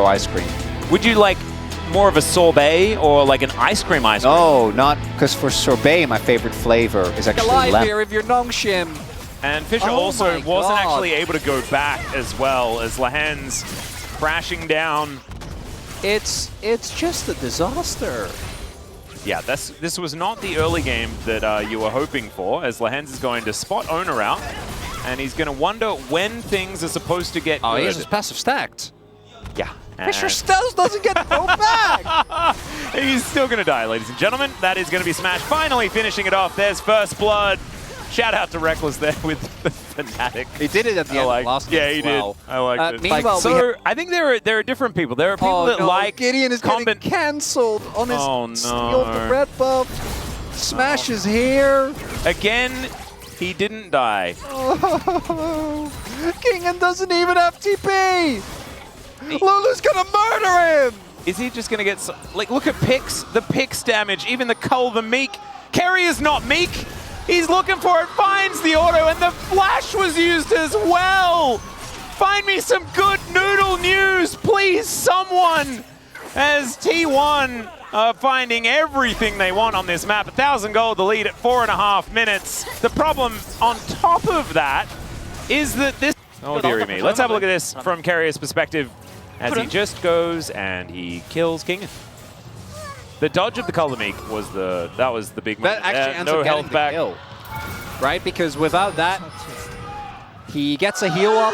Ice cream. Would you like more of a sorbet or like an ice cream? No, not because for sorbet, my favorite flavor is actually lemon. Here if you're Nongshim. And Fisher also wasn't actually able to go back as well as Lahen's crashing down. It's just a disaster. Yeah, this was not the early game that you were hoping for, as Lahen's is going to spot Owner out, and he's going to wonder when things are supposed to get good. He has his passive stacked. Yeah. Fisher still doesn't get to go back! He's still going to die, ladies and gentlemen. That is going to be Smash finally finishing it off. There's first blood. Shout out to Reckless there with the Fnatic. He did it at the end of last game. Yeah, he did. I liked it. Meanwhile, so I think there are different people. There are people that like Gideon is getting cancelled on his steal the red buff. Smash is here. Again, he didn't die. Oh, Kingen doesn't even have TP. Lulu's gonna murder him. Is he just gonna get like? Look at picks. The picks damage. Even the Cull, the Meek. Carry is not Meek. He's looking for it, finds the auto, and the flash was used as well! Find me some good noodle news, please, someone! As T1 are finding everything they want on this map. 1,000 gold, the lead at 4.5 minutes. The problem on top of that is that this... Oh, dearie me. Let's have a look at this from Carrier's perspective as he just goes and he kills Kingen. The dodge of the Color Meek was the big that actually ends no up health back. Kill, right? Because without that, he gets a heal up.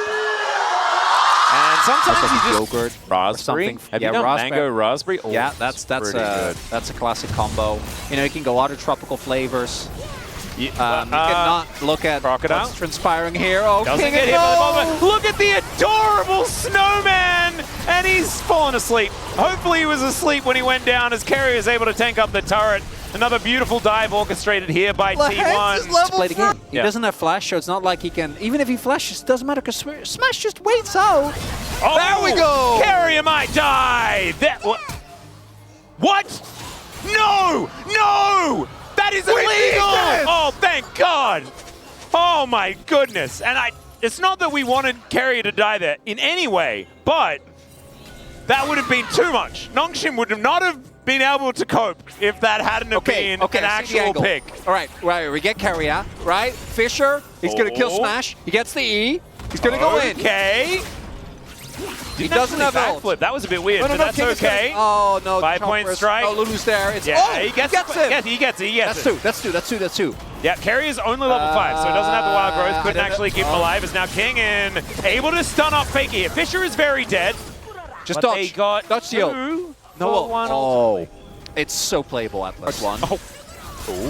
And sometimes he just yogurt, raspberry. Have you done mango raspberry? Oh, yeah, that's a classic combo. You know, you can go other tropical flavors. You cannot look at crocodile what's transpiring here. Oh, doesn't get hit by the moment. Look at the adorable snowman, and he's fallen asleep. Hopefully he was asleep when he went down, as Carrier is able to tank up the turret. Another beautiful dive orchestrated here by T1. To play the game. He doesn't have flash, so it's not like he can. Even if he flashes, it doesn't matter because Smash just waits out. Oh, there we go. Carrier might die. What? No! No! That is illegal! Oh, thank God! Oh my goodness! And it's not that we wanted Carrier to die there in any way, but that would have been too much. Nongshim would not have been able to cope if that hadn't been an actual pick. All right, we get Carrier, right? Fisher, he's gonna kill Smash. He gets the E. He's gonna go in. Okay. He doesn't have backflip. That was a bit weird, but that's okay. Oh no! 5-point strike. Oh, Lulu's there. It's he gets it. He gets it. That's two. Yeah, Carrier's only level 5, so it doesn't have the wild growth. Couldn't actually keep him alive. Is now Kingen able to stun up Fakey here. Fisher is very dead. Just dodge. They got dodge steal. No. Oh, it's so playable at plus one. Oh,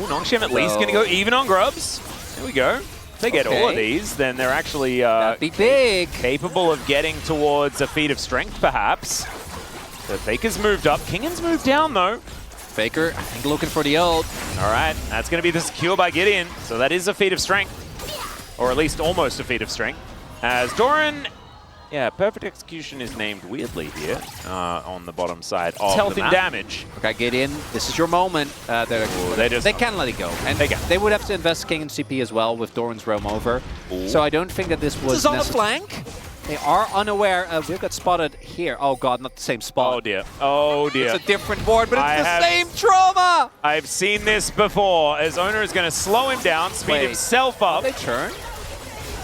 Nongshim at least gonna go even on grubs. There we go. If they get all of these, then they're actually be big. Capable of getting towards a feat of strength, perhaps. The Faker's moved up. Kingen's moved down, though. Faker, I think, looking for the ult. All right, that's going to be the secure by Gideon. So that is a feat of strength, or at least almost a feat of strength. As Doran, yeah, Perfect Execution is named weirdly here on the bottom side of health and damage. Okay, Gideon, this is your moment. They can let it go. And they would have to invest King and CP as well with Doran's roam over. Ooh. So I don't think that this was This is on the flank. They are unaware. We've got spotted here. Oh god, not the same spot. Oh dear. Oh dear. It's a different board, but it's the same trauma! I've seen this before, as Owner is going to slow him down, speed himself up. They turn.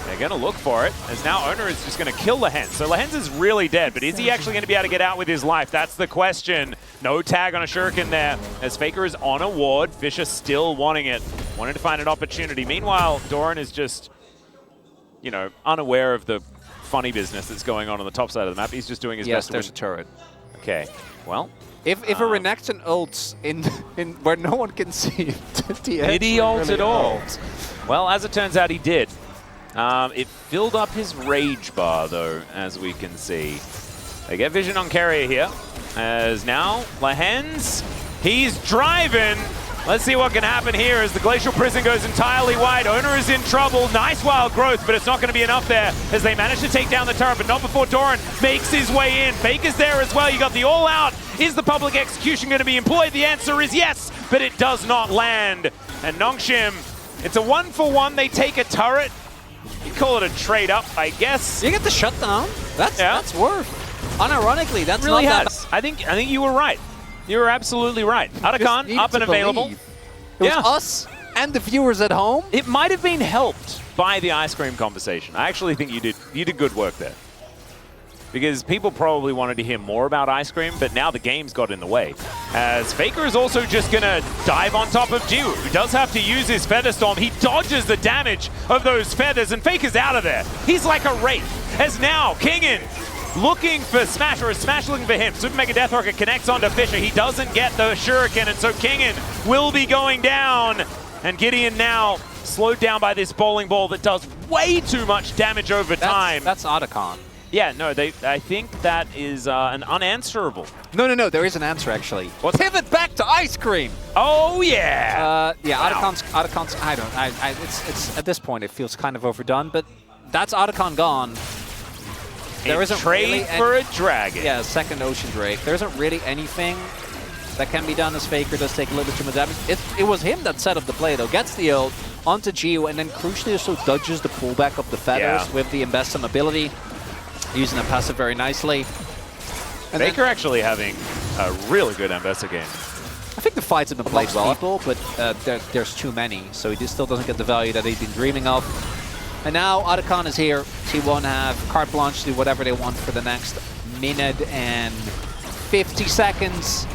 They're going to look for it, as now Owner is just going to kill Lahenz. So Lahenz is really dead, but is he actually going to be able to get out with his life? That's the question. No tag on a shuriken there, as Faker is on a ward. Fisher still wanting it, wanting to find an opportunity. Meanwhile, Doran is just, you know, unaware of the funny business that's going on the top side of the map. He's just doing his best to win. There's a turret. Okay, well. If a Renekton ults in where no one can see it, did he ult at all? Well, as it turns out, he did. It filled up his rage bar, though, as we can see. They get vision on Carrier here, as now Lahenz, he's driving. Let's see what can happen here as the Glacial Prison goes entirely wide. Owner is in trouble. Nice wild growth, but it's not going to be enough there as they manage to take down the turret, but not before Doran makes his way in. Faker's there as well. You got the all-out. Is the public execution going to be employed? The answer is yes, but it does not land. And Nongshim, it's a 1-for-1. They take a turret. You call it a trade-up, I guess. You get the shutdown. That's worth. unironically, that's really not has. I think you were right. You were absolutely right. Otacon up and available. It was us and the viewers at home. It might have been helped by the ice cream conversation. I actually think you did good work there. Because people probably wanted to hear more about ice cream, but now the game's got in the way. As Faker is also just going to dive on top of Jiwoo, who does have to use his Feather Storm. He dodges the damage of those feathers, and Faker's out of there. He's like a wraith. As now, Kingen looking for Smash, or is Smash looking for him? Super Mega Death Rocket connects onto Fisher. He doesn't get the Shuriken, and so Kingen will be going down. And Gideon now slowed down by this bowling ball that does way too much damage over time. That's Otacon. Yeah, no, I think that is an unanswerable. No, there is an answer actually. Pivot back to ice cream. Oh yeah. Yeah, wow. Otacons. It's at this point it feels kind of overdone, but that's Otacon gone. There isn't trade really for a dragon. Yeah, second Ocean Drake. There isn't really anything that can be done as Faker does take a little bit too much damage. It was him that set up the play though. Gets the ult onto Jiwoo, and then crucially also dodges the pullback of the feathers with the Invest Some ability. Using the passive very nicely. And Faker actually having a really good Ambessa game. I think the fights have been played well, but there's too many, so he still doesn't get the value that he's been dreaming of. And now Otacon is here. T1 have carte blanche to do whatever they want for the next minute and 50 seconds.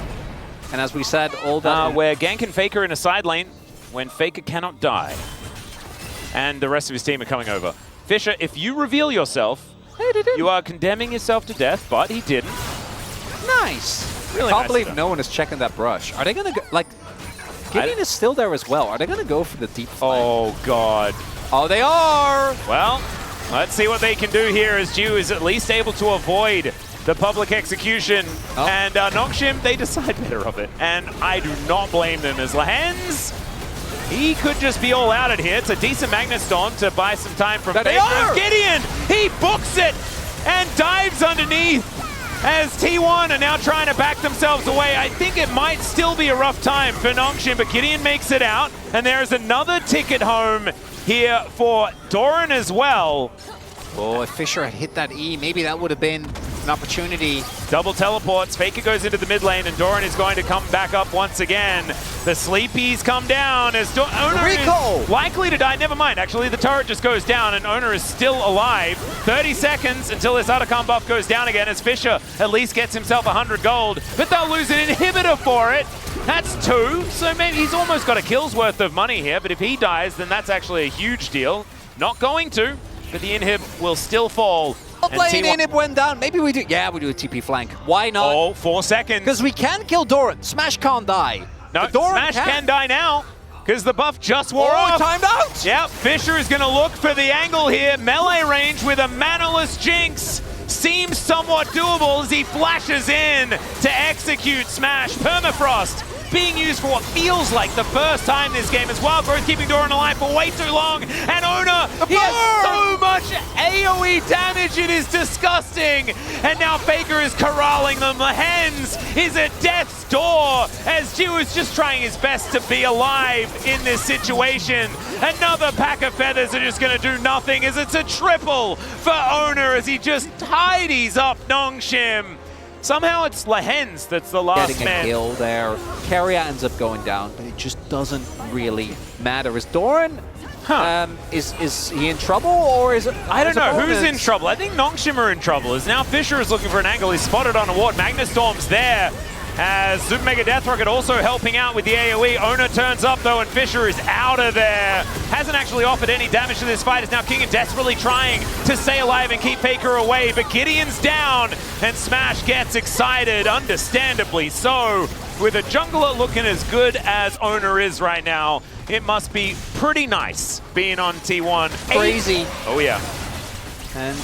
And as we said, all that... we're ganking Faker in a side lane when Faker cannot die. And the rest of his team are coming over. Fisher, if you reveal yourself, you are condemning yourself to death, but he didn't. Nice. Really I can't nice believe stuff. no one is checking that brush. Are they going to go, like, Gideon is still there as well. Are they going to go for the deep flank? Oh, God. Oh, they are! Well, let's see what they can do here as Jiwoo is at least able to avoid the public execution. Oh. And Nongshim, they decide better of it. And I do not blame them as Lahens. He could just be all out at here. It's a decent Magnet Storm to buy some time from Faker. Gideon, he books it and dives underneath as T1 are now trying to back themselves away. I think it might still be a rough time for Nongshim, but Gideon makes it out. And there is another ticket home here for Doran as well. Oh, if Fisher had hit that E, maybe that would have been an opportunity. Double teleports. Faker goes into the mid lane, and Doran is going to come back up once again. The Sleepies come down as Owner is likely to die. Never mind. Actually, the turret just goes down, and Owner is still alive. 30 seconds until this Otacon buff goes down again, as Fisher at least gets himself 100 gold. But they'll lose an inhibitor for it. That's 2, so maybe he's almost got a kill's worth of money here. But if he dies, then that's actually a huge deal. Not going to, but the inhib will still fall. Lane inhib went down. Maybe we do. Yeah, we do a TP flank. Why not? Oh, 4 seconds. Because we can kill Doran. Smash can't die. No, Smash can die now. Because the buff just wore off. Timed out. Yep, Fisher is going to look for the angle here. Melee range with a manaless Jinx. Seems somewhat doable as he flashes in to execute Smash. Permafrost being used for what feels like the first time this game as well. Growth keeping Doran alive for way too long. And Owner, he has so much AoE damage, it is disgusting. And now Faker is corralling them. Lahens is at death's door as Jiwoo is just trying his best to be alive in this situation. Another pack of feathers are just going to do nothing as it's a triple for Owner as he just tidies up Nongshim. Somehow it's Lahens that's the last man. man. Getting a kill there. Keria ends up going down, but it just doesn't really matter. Is Doran, is he in trouble, or is it... I don't know. Who's in trouble? I think Nongshim are in trouble, as now Fisher is looking for an angle. He's spotted on a ward. Magnastorm's there, as Super Mega Death Rocket also helping out with the AoE. Owner turns up, though, and Fisher is out of there. Hasn't actually offered any damage to this fight. Is now Kingen desperately trying to stay alive and keep Faker away, but Gideon's down, and Smash gets excited, understandably so. With a jungler looking as good as Owner is right now, it must be pretty nice being on T1. Crazy. Oh, yeah. And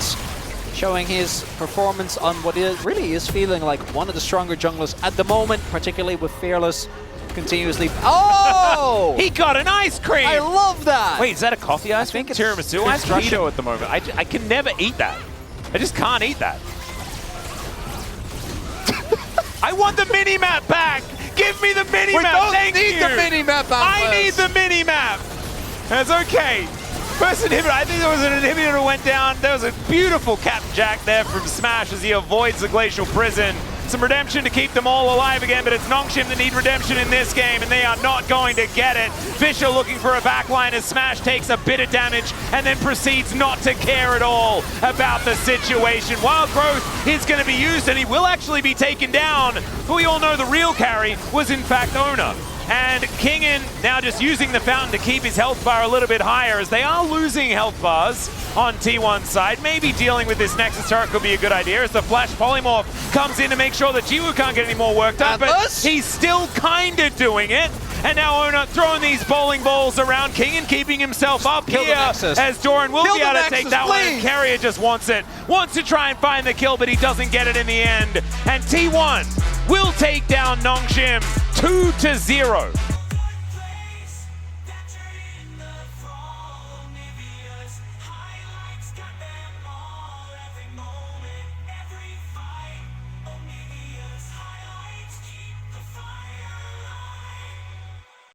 showing his performance on what it really is feeling like one of the stronger junglers at the moment, particularly with Fearless continuously. Oh! He got an ice cream! I love that! Wait, is that a coffee ice cream? I think it's tiramisu ice cream at the moment. I can never eat that. I just can't eat that. I want the mini-map back! Give me the mini-map! We don't need the mini-map back! I need the mini-map! That's okay. First inhibitor, I think there was an inhibitor that went down. There was a beautiful Captain Jack there from Smash as he avoids the Glacial Prison. Some redemption to keep them all alive again, but it's Nongshim that need redemption in this game, and they are not going to get it. Fisher looking for a backline as Smash takes a bit of damage and then proceeds not to care at all about the situation. Wild Growth is going to be used, and he will actually be taken down, but we all know the real carry was in fact Ona. And Kingen now just using the fountain to keep his health bar a little bit higher as they are losing health bars on T1's side. Maybe dealing with this Nexus turret could be a good idea as the Flash Polymorph comes in to make sure that Jiwoo can't get any more work done, but he's still kind of doing it. And now Ona throwing these bowling balls around. Kingen keeping himself up here as Doran will be able to take that one. And Carrier just wants to try and find the kill, but he doesn't get it in the end. And T1 will take down Nongshim 2-0.